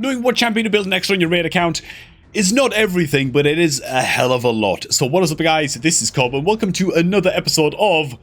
Knowing what champion to build next on your raid account is not everything, but it is a hell of a lot. So what is up, guys? This is Cobb, and welcome to another episode of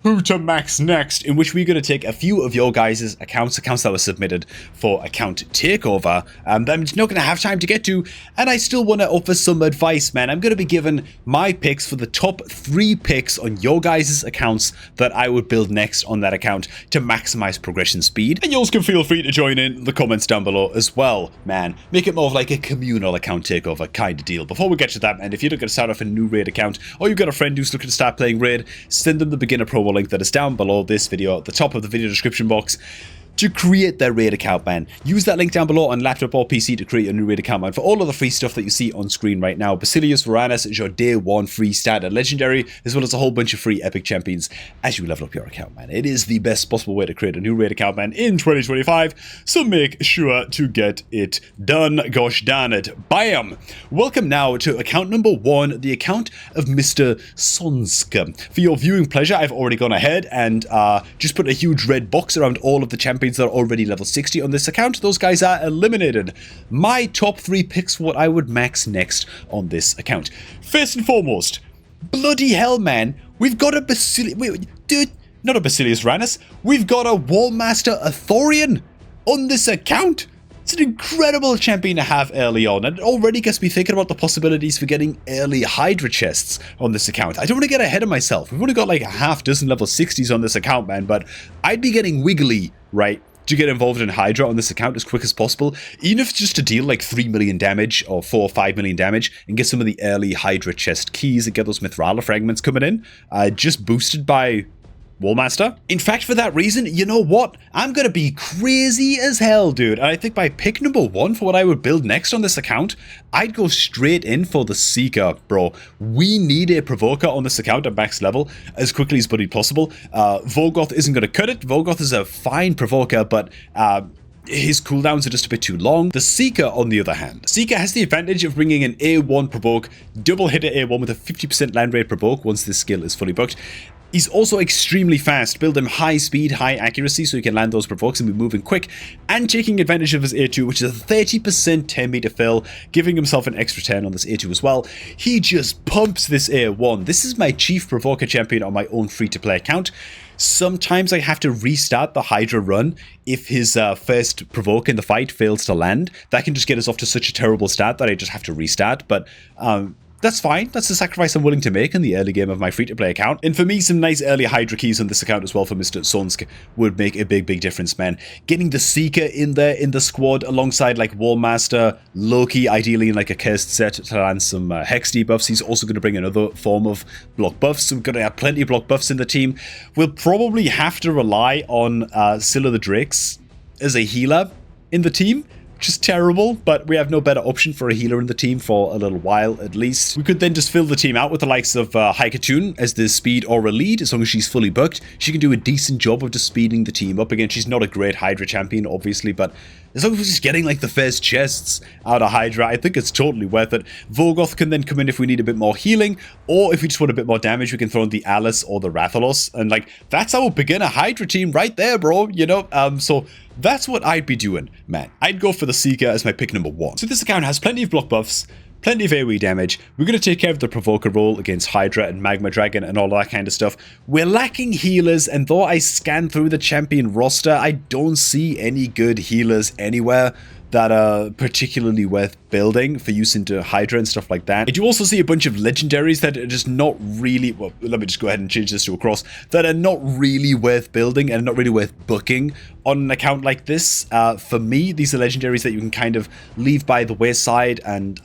Who to Max Next, in which we're going to take a few of your guys' accounts that were submitted for account takeover, that I'm not going to have time to get to, and I still want to offer some advice, man. I'm going to be giving my picks for the top 3 picks on your guys' accounts that I would build next on that account to maximize progression speed, and you can feel free to join in the comments down below as well, man. Make it more of like a communal account takeover kind of deal. Before we get to that, and if you're looking to start off a new raid account, or you've got a friend who's looking to start playing raid, send them the beginner promo link that is down below this video at the top of the video description box to create their raid account, man. Use that link down below on laptop or PC to create a new raid account, man. For all of the free stuff that you see on screen right now, Basilius Varanus is your day 1 free starter legendary, as well as a whole bunch of free epic champions as you level up your account, man. It is the best possible way to create a new raid account, man, in 2025, so make sure to get it done. Gosh darn it. Bam! Welcome now to account number 1, the account of Mr. Sonska. For your viewing pleasure, I've already gone ahead and just put a huge red box around all of the champions that are already level 60 on this account. Those guys are eliminated. My top 3 picks for what I would max next on this account. First and foremost, bloody hell, man, we've got a not a Basilius Varanus, we've got a Wallmaster Athorian on this account. It's an incredible champion to have early on, and it already gets me thinking about the possibilities for getting early Hydra chests on this account. I don't want to get ahead of myself. We've only got like a half dozen level 60s on this account, man, but I'd be getting wiggly, right, to get involved in Hydra on this account as quick as possible, even if it's just to deal like 3 million damage or 4 or 5 million damage and get some of the early Hydra chest keys and get those Mithrala fragments coming in, just boosted by Wallmaster. In fact, for that reason, you know what? I'm gonna be crazy as hell, dude. And I think by pick number 1 for what I would build next on this account, I'd go straight in for the Seeker, bro. We need a Provoker on this account at max level as quickly as bloody possible. Volgoth isn't gonna cut it. Volgoth is a fine Provoker, but his cooldowns are just a bit too long. The Seeker, on the other hand, Seeker has the advantage of bringing an A1 provoke, double hitter A1 with a 50% land rate provoke once this skill is fully booked. He's also extremely fast. Build him high speed, high accuracy so he can land those provokes and be moving quick, and taking advantage of his A2, which is a 30% 10 meter fill, giving himself an extra 10 on this A2 as well. He just pumps this A1. This is my chief provoker champion on my own free-to-play account. Sometimes I have to restart the Hydra run if his first provoke in the fight fails to land. That can just get us off to such a terrible start that I just have to restart, but that's fine. That's the sacrifice I'm willing to make in the early game of my free-to-play account. And for me, some nice early Hydra keys on this account as well for Mr. Sonsk would make a big difference, man. Getting the Seeker in there in the squad alongside like Wallmaster, Loki, ideally in like a cursed set to land some Hex debuffs. He's also going to bring another form of block buffs. So we're going to have plenty of block buffs in the team. We'll probably have to rely on Scylla the Drakes as a healer in the team, which is terrible, but we have no better option for a healer in the team for a little while at least. We could then just fill the team out with the likes of Haikatun as the speed aura lead. As long as she's fully booked, she can do a decent job of just speeding the team up. Again, she's not a great Hydra champion, obviously, but as long as we're just getting like the first chests out of Hydra, I think it's totally worth it. Volgoth can then come in if we need a bit more healing, or if we just want a bit more damage, we can throw in the Alice or the Rathalos, and like, that's our beginner Hydra team right there, bro, you know? So that's what I'd be doing, man. I'd go for the Seeker as my pick number 1. So this account has plenty of block buffs, plenty of AoE damage. We're going to take care of the Provoker role against Hydra and Magma Dragon and all that kind of stuff. We're lacking healers, and though I scan through the champion roster, I don't see any good healers anywhere that are particularly worth building for use into Hydra and stuff like that. And you also see a bunch of legendaries that are just not really, well, let me just go ahead and change this to a cross, that are not really worth building and not really worth booking on an account like this. For me, these are legendaries that you can kind of leave by the wayside and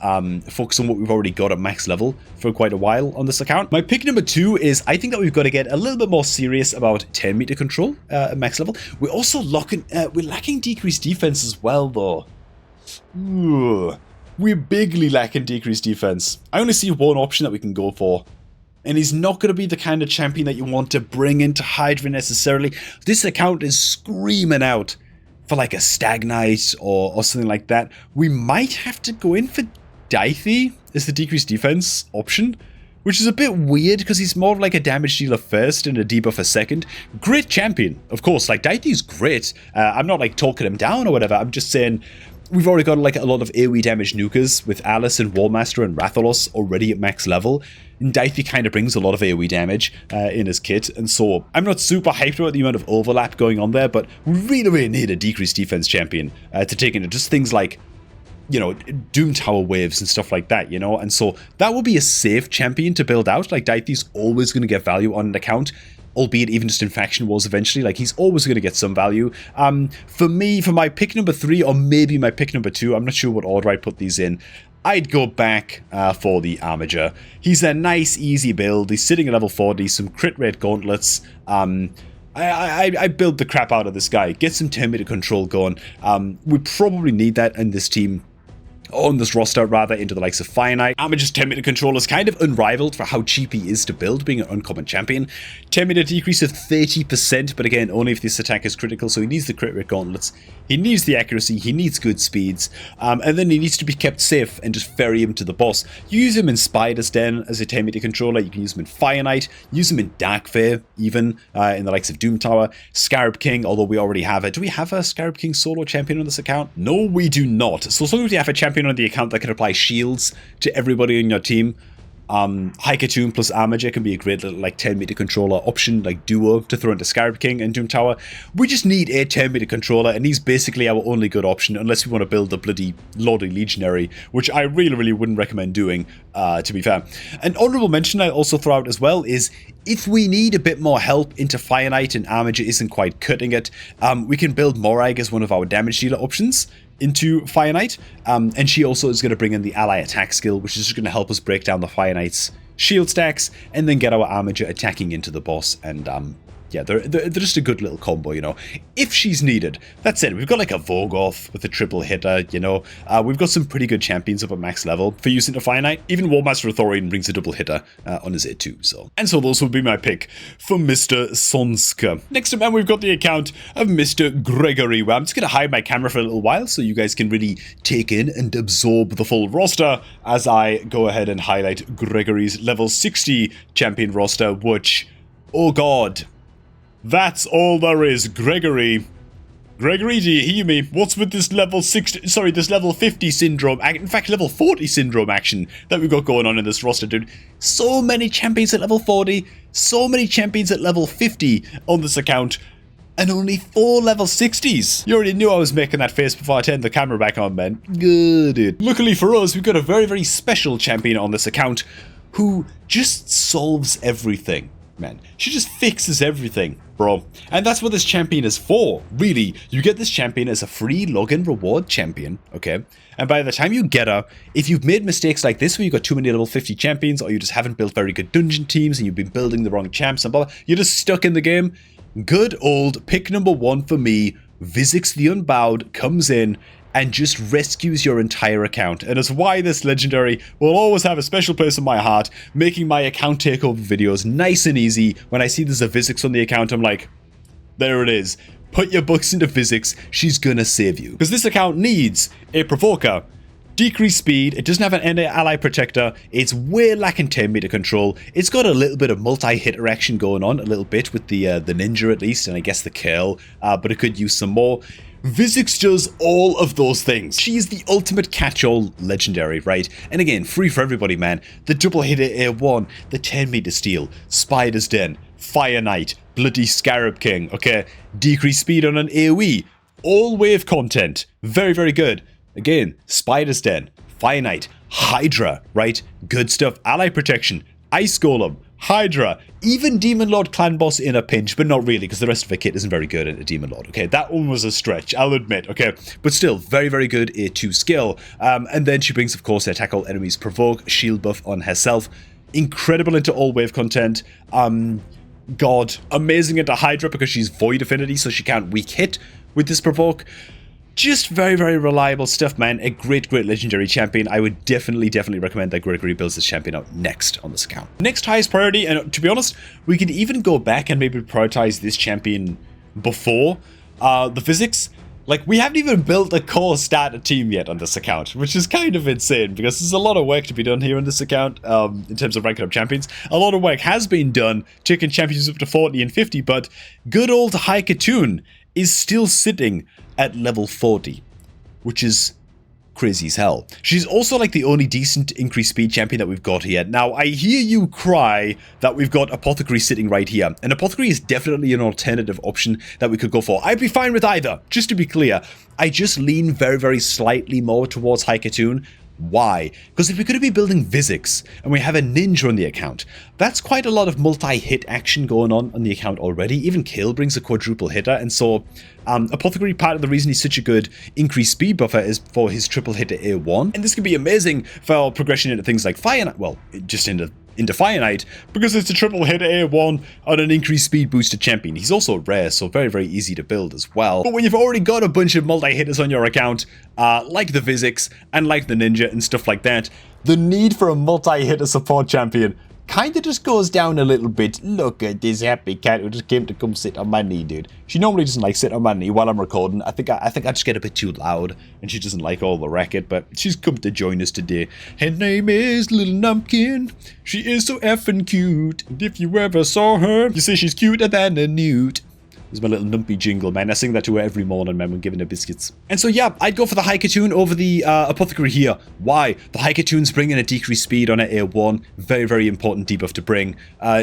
focus on what we've already got at max level for quite a while on this account. My pick number 2 is, I think that we've got to get a little bit more serious about 10 meter control at max level. We're also we're lacking decreased defense as well, though. Ooh, we're bigly lacking decreased defense. I only see one option that we can go for, and he's not going to be the kind of champion that you want to bring into Hydra necessarily. This account is screaming out for like a Stag Knight or something like that. We might have to go in for Dythe as the decreased defense option, which is a bit weird because he's more of like a damage dealer first and a debuffer second. Great champion, of course. Like, Dythe's great. I'm not like talking him down or whatever. I'm just saying We've already got like a lot of AoE damage nukers with Alice and Wallmaster and Rathalos already at max level. And Dithey kind of brings a lot of AoE damage in his kit, and so I'm not super hyped about the amount of overlap going on there, but we really need a decreased defense champion to take into just things like, you know, Doom Tower waves and stuff like that, you know, and so that will be a safe champion to build out. Like, Dithey's always going to get value on an account, albeit even just in faction wars eventually. Like, he's always going to get some value. For me, for my pick number 3, or maybe my pick number 2, I'm not sure what order I put these in, I'd go back for the Armiger. He's a nice, easy build. He's sitting at level 40, some crit rate gauntlets. I build the crap out of this guy. Get some 10-meter control going. We probably need that in this team. On this roster, rather, into the likes of Fire Knight. Armiger's 10-meter control is kind of unrivaled for how cheap he is to build, being an uncommon champion. 10-meter decrease of 30%, but again, only if this attack is critical, so he needs the crit rate gauntlets, he needs the accuracy, he needs good speeds, and then he needs to be kept safe and just ferry him to the boss. You use him in Spider's Den as a 10-meter controller, you can use him in Fire Knight, use him in Darkfare, even, in the likes of Doom Tower, Scarab King, although we already have it. Do we have a Scarab King solo champion on this account? No, we do not. So as long as we have a champion on the account that can apply shields to everybody in your team, Haikatoon plus Armiger can be a great little like 10-meter controller option, like duo to throw into Scarab King and Doom Tower. We just need a 10-meter controller, and he's basically our only good option unless we want to build the bloody Lordy Legionary, which I really wouldn't recommend doing, to be fair. An honourable mention I also throw out as well is, if we need a bit more help into Fire Knight and Armiger isn't quite cutting it, we can build Morag as one of our damage dealer options into Fire Knight, and she also is going to bring in the ally attack skill, which is just going to help us break down the Fire Knight's shield stacks and then get our Armiger attacking into the boss. And yeah, they're just a good little combo, you know, if she's needed. That said, we've got like a Vogoth with a triple hitter, you know, we've got some pretty good champions up at max level for using the Fire Knight. Even Wallmaster Thorian brings a double hitter on his A too, so. And so those would be my pick for Mr. Sonska. Next up, man, we've got the account of Mr. Gregory, where I'm just going to hide my camera for a little while so you guys can really take in and absorb the full roster as I go ahead and highlight Gregory's level 60 champion roster, which, oh god, that's all there is. Gregory, do you hear me? What's with this level 60, sorry, this level 50 syndrome, in fact, level 40 syndrome action that we've got going on in this roster, dude. So many champions at level 40, so many champions at level 50 on this account, and only 4 level 60s. You already knew I was making that face before I turned the camera back on, man. Good, dude. Luckily for us, we've got a very special champion on this account who just solves everything. Man, she just fixes everything, bro. And that's what this champion is for, really. You get this champion as a free login reward champion, okay? And by the time you get her, if you've made mistakes like this where you've got too many level 50 champions, or you just haven't built very good dungeon teams and you've been building the wrong champs and blah, blah, you're just stuck in the game, good old pick number 1 for me, Vizix the Unbowed, comes in and just rescues your entire account. And it's why this legendary will always have a special place in my heart, making my account takeover videos nice and easy. When I see there's a Vizix on the account, I'm like, there it is. Put your bucks into Vizix, she's gonna save you. Because this account needs a Provoker, decreased speed, it doesn't have an anti-ally protector, it's way lacking 10-meter control, it's got a little bit of multi-hitter action going on, a little bit with the ninja at least, and I guess the curl, but it could use some more. Vizix does all of those things. She's the ultimate catch-all legendary, right? And again, free for everybody, man. The double hitter A1, the 10-meter steal, Spider's Den, Fire Knight, bloody Scarab King, okay? Decreased speed on an AoE, all wave content, very good. Again, Spider's Den, Fire Knight, Hydra, right? Good stuff, ally protection, Ice Golem, Hydra, even Demon Lord Clan Boss in a pinch, but not really, because the rest of her kit isn't very good at a Demon Lord, okay? That one was a stretch, I'll admit, okay? But still, very good A2 skill. And then she brings, of course, attack all enemies, provoke, shield buff on herself. Incredible into all wave content. God, amazing into Hydra because she's void affinity, so she can't weak hit with this provoke. Just very reliable stuff, man. A great legendary champion. I would definitely recommend that Gregory builds this champion out next on this account. Next highest priority, and to be honest, we could even go back and maybe prioritize this champion before the Vizix. Like, we haven't even built a core starter team yet on this account, which is kind of insane because there's a lot of work to be done here on this account in terms of ranking up champions. A lot of work has been done taking champions up to 40 and 50, but good old Haikatoon is still sitting at level 40, which is crazy as hell. She's also like the only decent increased speed champion that we've got here. Now, I hear you cry that we've got Apothecary sitting right here, and Apothecary is definitely an alternative option that we could go for. I'd be fine with either, just to be clear. I just lean very, very slightly more towards High Cartoon. Why? Because if we're going to be building Physics and we have a ninja on the account, that's quite a lot of multi-hit action going on the account already. Even Kale brings a quadruple hitter, and so Apothecary, part of the reason he's such a good increased speed buffer is for his triple hitter A1, and this can be amazing for progression into things like Fire Knight, well, just into Fire Knight, because it's a triple hit A1 on an increased speed boosted champion. He's also rare, so very, very easy to build as well. But when you've already got a bunch of multi-hitters on your account, like the Physics and like the Ninja and stuff like that, the need for a multi-hitter support champion kind of just goes down a little bit. Look at this happy cat who just came to come sit on my knee, dude. She normally doesn't like sit on my knee while I'm recording. I think I just get a bit too loud, and she doesn't like all the racket, but she's come to join us today. Her name is Little Numpkin. She is so effing cute, and if you ever saw her, you say she's cuter than a newt. There's my little numpy jingle, man. I sing that to her every morning, man, when giving her biscuits. And so, yeah, I'd go for the High Cartoon over the Apothecary here. Why? The High Cartoon's bringing a decreased speed on her A1. Very, very important debuff to bring.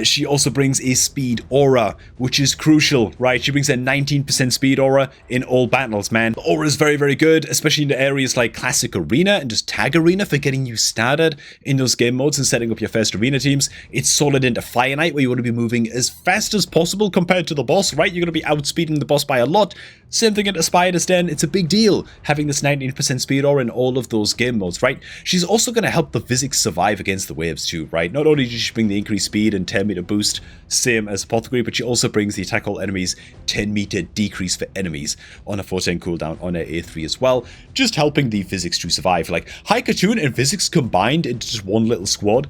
She also brings a speed aura, which is crucial, right? She brings a 19% speed aura in all battles, man. The aura is very, very good, especially in the areas like Classic Arena and just Tag Arena for getting you started in those game modes and setting up your first arena teams. It's solid into Fire Knight, where you want to be moving as fast as possible compared to the boss, right? You're going to be outspeeding the boss by a lot. Same thing into Spider's Den. It's a big deal having this 19% speed aura in all of those game modes, right? She's also going to help the Physics survive against the waves too, right? Not only does she bring the increased speed and 10 meter boost, same as Apothecary, but she also brings the attack all enemies 10 meter decrease for enemies on a 410 cooldown on her A3 as well, just helping the Physics to survive. Like, High Cartoon and Physics combined into just one little squad,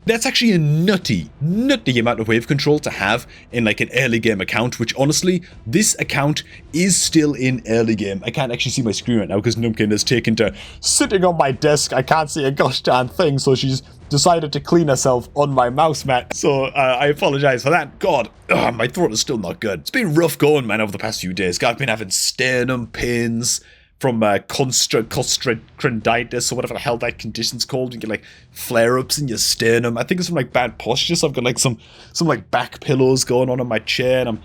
that's actually a nutty amount of wave control to have in like an early game account, which honestly, this account is still in early game. I can't actually see my screen right now because Numpkin has taken to sitting on my desk. I can't see a gosh darn thing, so she's decided to clean herself on my mouse mat. So I apologize for that. God, my throat is still not good. It's been rough going, man, over the past few days. God, I've been having sternum pains from constrictitis or whatever the hell that condition's called. You get like flare-ups in your sternum. I think it's from like bad posture, so I've got like some like back pillows going on my chair, and I'm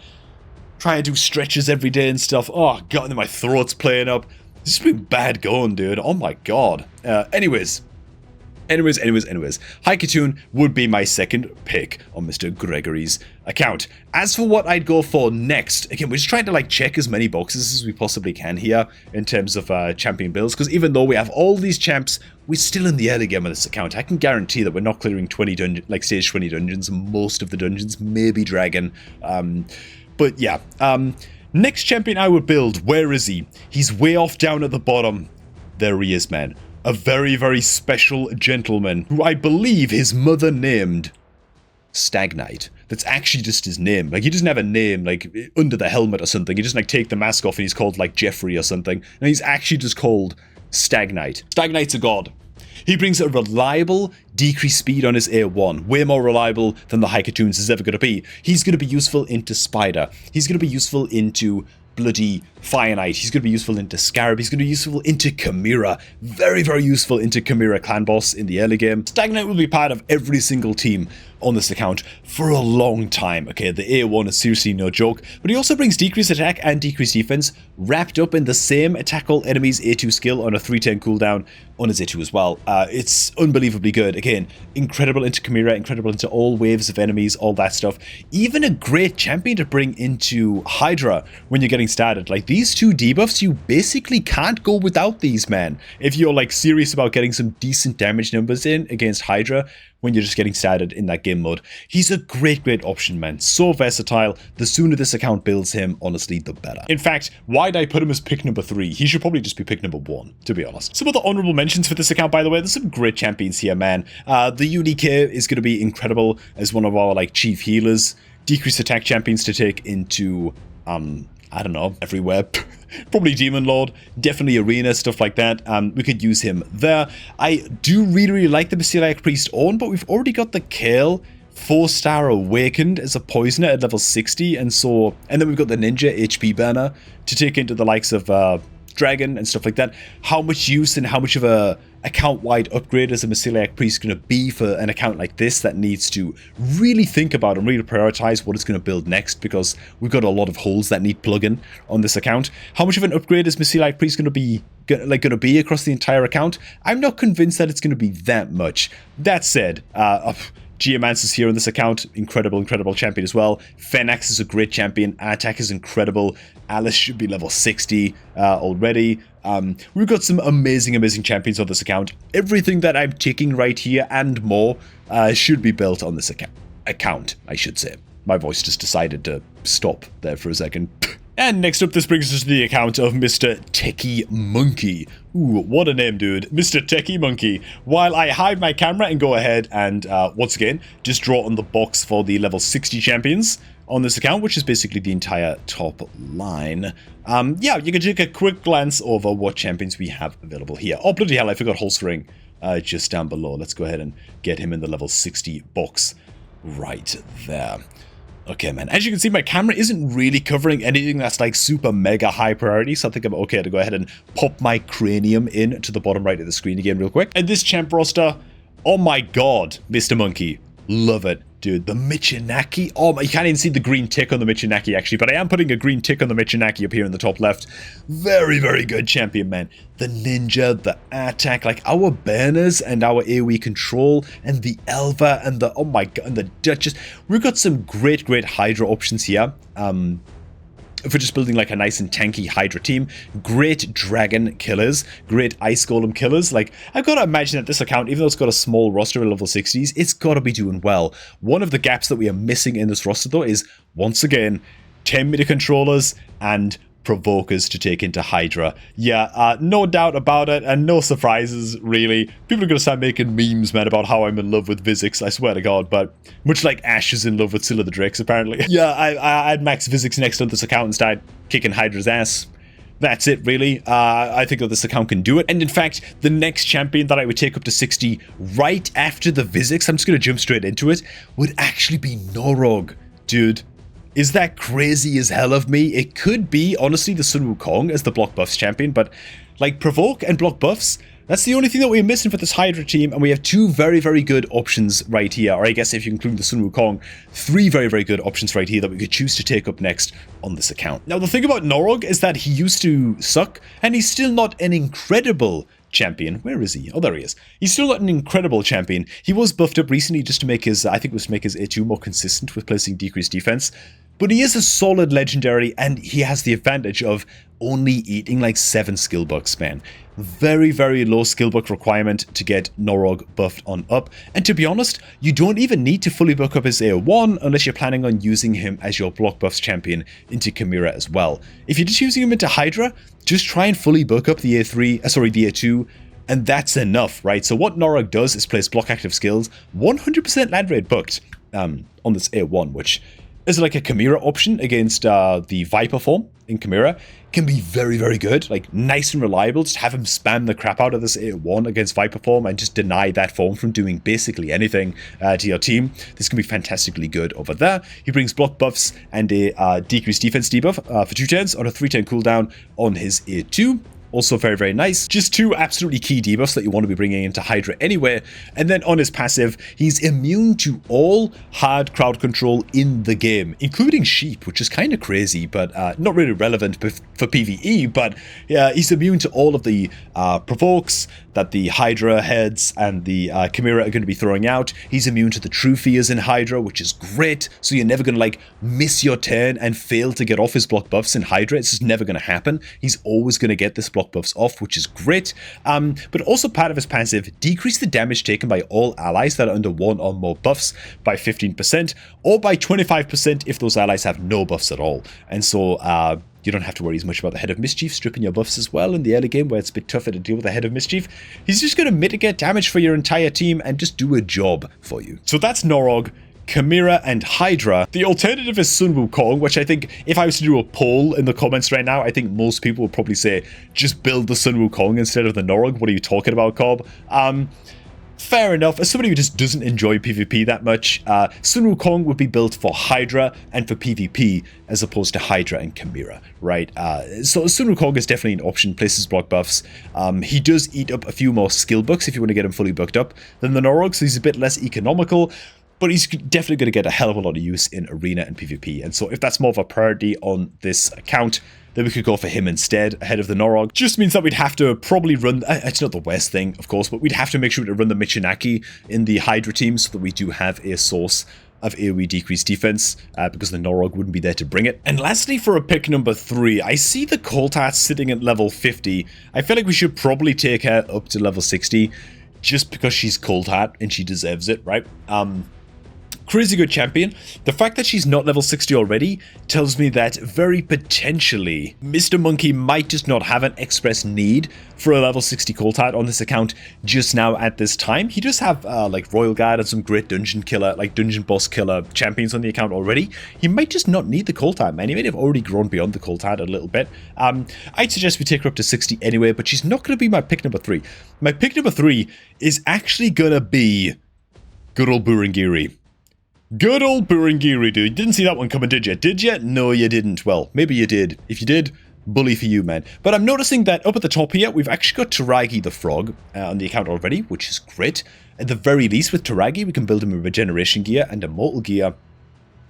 trying to do stretches every day and stuff. Oh god, and then my throat's playing up. This has been bad going, dude. Oh my god. Anyways, High Cartoon would be my second pick on Mr. Gregory's account. As for what I'd go for next, again, we're just trying to like check as many boxes as we possibly can here in terms of champion builds, because even though we have all these champs, we're still in the early game of this account. I can guarantee that we're not clearing 20 dungeons, like stage 20 dungeons, most of the dungeons, maybe Dragon. But yeah, next champion I would build, where is he? He's way off down at the bottom. There he is, man. A very, very special gentleman who I believe his mother named Stag Knight. That's actually just his name. Like, he doesn't have a name, like, under the helmet or something. He doesn't, like, take the mask off and he's called, like, Jeffrey or something. And he's actually just called Stag Knight. Stag Knight's a god. He brings a reliable decreased speed on his A1, way more reliable than the High Cartoons is ever going to be. He's going to be useful into Spider. He's going to be useful into bloody Fire Knight. He's going to be useful into Scarab. He's going to be useful into Chimera. Very, very useful into Chimera Clan Boss in the early game. Stag Knight will be part of every single team on this account for a long time. Okay, the A1 is seriously no joke, but he also brings decreased attack and decreased defense wrapped up in the same attack all enemies A2 skill on a 310 cooldown on his A2 as well. It's unbelievably good. Again, incredible into Chimera, incredible into all waves of enemies, all that stuff. Even a great champion to bring into Hydra when you're getting started. Like, these two debuffs, you basically can't go without these, man. If you're like serious about getting some decent damage numbers in against Hydra when you're just getting started in that game mode, he's a great option, man. So versatile. The sooner this account builds him, honestly, the better. In fact, why'd I put him as pick number 3? He should probably just be pick number 1, to be honest. Some other honorable mentions for this account, by the way. There's some great champions here, man. The UDK is going to be incredible as one of our like chief healers. Decreased attack champions to take into I don't know, everywhere. Probably Demon Lord, definitely Arena, stuff like that. We could use him there. I do really like the Basiliac Priest on, but we've already got the Kale 4-star Awakened as a Poisoner at level 60, and then we've got the Ninja HP Burner to take into the likes of dragon and stuff like that, how much use and how much of a account-wide upgrade is a Myceliac Priest going to be for an account like this that needs to really think about and really prioritize what it's going to build next, because we've got a lot of holes that need plugging on this account. How much of an upgrade is Myceliac Priest going to be across the entire account? I'm not convinced that it's going to be that much. That said, Geomancer's here on this account, incredible champion as well. Fenax is a great champion. Attack is incredible. Alice should be level 60 already. We've got some amazing champions on this account. Everything that I'm ticking right here and more should be built on this account, I should say. My voice just decided to stop there for a second. And next up, this brings us to the account of Mr. Techie Monkey. Ooh, what a name, dude. Mr. Techie Monkey. While I hide my camera and go ahead and, once again, just draw on the box for the level 60 champions on this account, which is basically the entire top line. Yeah, you can take a quick glance over what champions we have available here. Oh, bloody hell, I forgot Holstering just down below. Let's go ahead and get him in the level 60 box right there. Okay, man, as you can see, my camera isn't really covering anything that's like super mega high priority, so I think I'm okay to go ahead and pop my cranium in to the bottom right of the screen again real quick. And this champ roster, oh my god, Mr. Monkey, love it. Dude, the Michinaki. Oh, you can't even see the green tick on the Michinaki, actually, but I am putting a green tick on the Michinaki up here in the top left. Very good champion, man. The Ninja, the Attack, like our banners and our AoE control, and the Elva, and the, oh my god, and the Duchess. We've got some great Hydra options here. For just building like a nice and tanky Hydra team. Great dragon killers, great ice golem killers. Like, I've got to imagine that this account, even though it's got a small roster of level 60s, it's got to be doing well. One of the gaps that we are missing in this roster though is, once again, 10-meter controllers and provokers to take into Hydra. Yeah, no doubt about it, and no surprises, really. People are going to start making memes, man, about how I'm in love with Vizix, I swear to God, but much like Ash is in love with Scylla the Drakes, apparently. Yeah, I had Max Vizix next on this account and started kicking Hydra's ass. That's it, really. I think that this account can do it. And in fact, the next champion that I would take up to 60 right after the Vizix, I'm just going to jump straight into it, would actually be Norog. Dude. Is that crazy as hell of me? It could be, honestly, the Sun Wukong as the block buffs champion, but like provoke and block buffs, that's the only thing that we're missing for this Hydra team, and we have two very good options right here, or I guess if you include the Sun Wukong, three very good options right here that we could choose to take up next on this account. Now, the thing about Norog is that he used to suck, and he's still not an incredible champion. Where is he? Oh, there he is. He's still not an incredible champion. He was buffed up recently just to make his, I think it was to make his A2 more consistent with placing decreased defense. But he is a solid legendary, and he has the advantage of only eating like 7 skill bucks, man. Very low skill buck requirement to get Norog buffed on up. And to be honest, you don't even need to fully buck up his A1 unless you're planning on using him as your block buffs champion into Chimera as well. If you're just using him into Hydra, just try and fully buck up the the A2, and that's enough, right? So what Norog does is place block active skills 100% land rate booked on this A1, which is like a Chimera option against the Viper form in Chimera. Can be very good, like nice and reliable. Just have him spam the crap out of this A1 against Viper form and just deny that form from doing basically anything to your team. This can be fantastically good over there. He brings block buffs and a decreased defense debuff for 2 turns on a 3-turn cooldown on his A2. Also very nice. Just 2 absolutely key debuffs that you want to be bringing into Hydra anyway. And then on his passive, he's immune to all hard crowd control in the game, including sheep, which is kind of crazy, but not really relevant for PvE. But yeah, he's immune to all of the provokes that the Hydra heads and the Chimera are going to be throwing out. He's immune to the true fears in Hydra, which is great. So you're never going to like miss your turn and fail to get off his block buffs in Hydra. It's just never going to happen. He's always going to get this block buffs off, which is great. But also part of his passive, decrease the damage taken by all allies that are under 1 or more buffs by 15%, or by 25% if those allies have no buffs at all. And so you don't have to worry as much about the Head of Mischief stripping your buffs as well in the early game, where it's a bit tougher to deal with the Head of Mischief. He's just going to mitigate damage for your entire team and just do a job for you. So that's Norog, Chimera, and Hydra. The alternative is Sun Wukong, which I think if I was to do a poll in the comments right now, I think most people would probably say, just build the Sun Wukong instead of the Norog. What are you talking about, Cobb? fair enough. As somebody who just doesn't enjoy PvP that much, Sun Wukong would be built for Hydra and for PvP as opposed to Hydra and Chimera, right? So Sun Wukong is definitely an option, places block buffs. He does eat up a few more skill books if you want to get him fully booked up than the Norog, so he's a bit less economical, but he's definitely going to get a hell of a lot of use in Arena and PvP. And so if that's more of a priority on this account, then we could go for him instead, ahead of the Norog. Just means that we'd have to probably run... It's not the worst thing, of course, but we'd have to make sure to run the Michinaki in the Hydra team so that we do have a source of AoE decreased defense, because the Norog wouldn't be there to bring it. And lastly, for a pick number 3, I see the Coltat sitting at level 50. I feel like we should probably take her up to level 60, just because she's Coltat and she deserves it, right? Crazy good champion. The fact that she's not level 60 already tells me that very potentially Mr. Monkey might just not have an express need for a level 60 Coltat on this account just now at this time. He does have like Royal Guard and some great dungeon killer, like dungeon boss killer champions on the account already. He might just not need the Coltat, man. He may have already grown beyond the Coltat a little bit. I'd suggest we take her up to 60 anyway, but she's not going to be my pick number 3. My pick number 3 is actually going to be good old Burengiri. Good old Burengiri, dude. Didn't see that one coming, did you? Did you? No, you didn't. Well, maybe you did. If you did, bully for you, man. But I'm noticing that up at the top here, we've actually got Taragi the Frog on the account already, which is great. At the very least, with Taragi, we can build him a regeneration gear and a mortal gear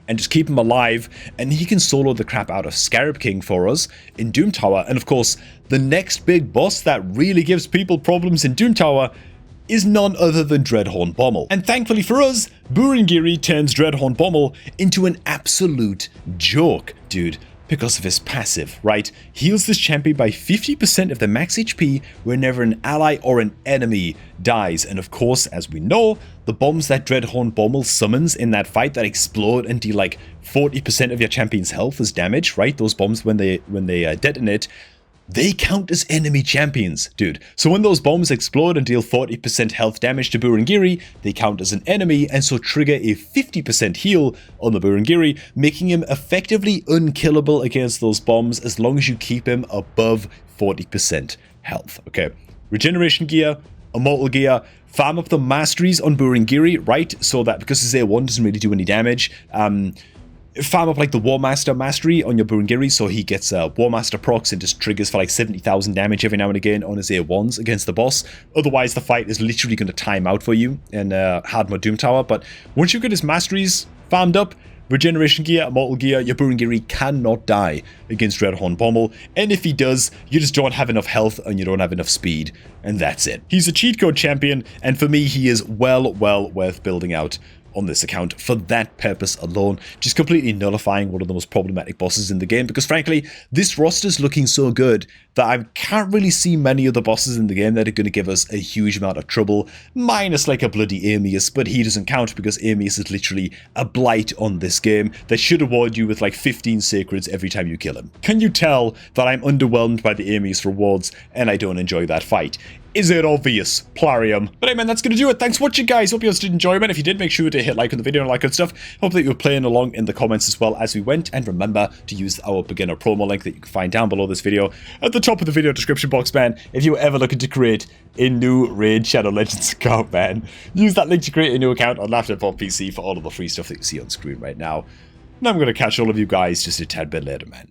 and just keep him alive, and he can solo the crap out of Scarab King for us in Doom Tower. And of course, the next big boss that really gives people problems in Doom Tower is none other than Dreadhorn Bommel. And thankfully for us, Burengiri turns Dreadhorn Bommel into an absolute joke, dude, because of his passive, right? Heals this champion by 50% of the max HP whenever an ally or an enemy dies. And of course, as we know, the bombs that Dreadhorn Bommel summons in that fight that explode and deal like 40% of your champion's health as damage, right? Those bombs, when they detonate, they count as enemy champions, dude. So when those bombs explode and deal 40% health damage to Burengiri, they count as an enemy and so trigger a 50% heal on the Burengiri, making him effectively unkillable against those bombs as long as you keep him above 40% health. Okay, regeneration gear, immortal gear, farm up the masteries on Burengiri, right? So that because his A1 doesn't really do any damage, farm up like the War Master mastery on your Burengiri, so he gets War Master procs and just triggers for like 70,000 damage every now and again on his A1s against the boss. Otherwise, the fight is literally going to time out for you in hard mode Doom Tower. But once you get his masteries farmed up, regeneration gear, immortal gear, your Burengiri cannot die against Dreadhorn Bommel. And if he does, you just don't have enough health and you don't have enough speed. And that's it. He's a cheat code champion, and for me, he is well worth building out on this account for that purpose alone, just completely nullifying one of the most problematic bosses in the game, because frankly, this roster's looking so good that I can't really see many other bosses in the game that are going to give us a huge amount of trouble, minus like a bloody Amius, but he doesn't count because Amius is literally a blight on this game that should award you with like 15 sacreds every time you kill him. Can you tell that I'm underwhelmed by the Amius rewards and I don't enjoy that fight? Is it obvious? Plarium. But hey man, that's gonna do it. Thanks for watching, guys. Hope you guys did enjoy, man. If you did, make sure to hit like on the video and all that good stuff. Hope that you were playing along in the comments as well as we went. And remember to use our beginner promo link that you can find down below this video at the top of the video description box, man. If you're ever looking to create a new Raid Shadow Legends account, man, use that link to create a new account on Laptop or PC for all of the free stuff that you see on screen right now. And I'm gonna catch all of you guys just a tad bit later, man.